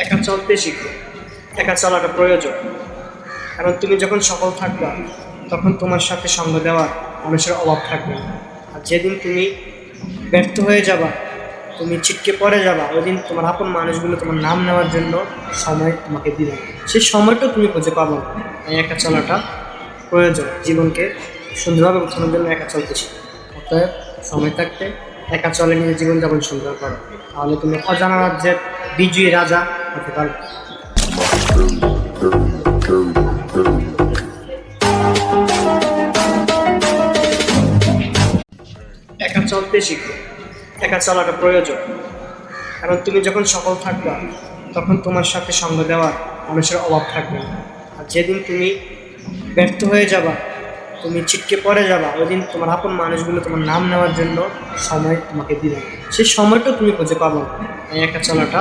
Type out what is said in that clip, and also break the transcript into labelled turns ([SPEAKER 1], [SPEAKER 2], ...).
[SPEAKER 1] একা চলতে শিখো। একা চলাটা প্রয়োজন, কারণ তুমি যখন সফল থাকবা তখন তোমার সাথে সঙ্গ দেওয়ার মানুষের অভাব থাকবে না। আর যেদিন তুমি ব্যর্থ হয়ে যাবা, তুমি ছিটকে পড়ে যাবা, ওই দিন তোমার আপন মানুষগুলো তোমার নাম নেওয়ার জন্য সময় তোমাকে দিবে, সেই সময়টা তুমি খুঁজে পাবো না। তাই একা চলাটা প্রয়োজন। জীবনকে সুন্দরভাবে গোছানোর জন্য একা চলতে শিখো। অতএব সময় থাকতে একা চলে নিজের জীবনযাপন সুন্দর করো, তাহলে তুমি অজানা রাজ্যের বিজয়ী রাজা হতে পারবে। একা চলতে শিখো। একা চলাটা প্রয়োজন, কারণ তুমি যখন সফল থাকবা তখন তোমার সাথে সঙ্গ দেওয়ার মানুষের অভাব থাকবে না। আর যেদিন তুমি ব্যর্থ হয়ে যাবা, তুমি ছিটকে পড়ে যাবা, ওই দিন তোমার আপন মানুষগুলো তোমার নাম নেওয়ার জন্য সময় তোমাকে দিবে, সেই সময়টা তুমি খুঁজে পাবো না। তাই একা চলাটা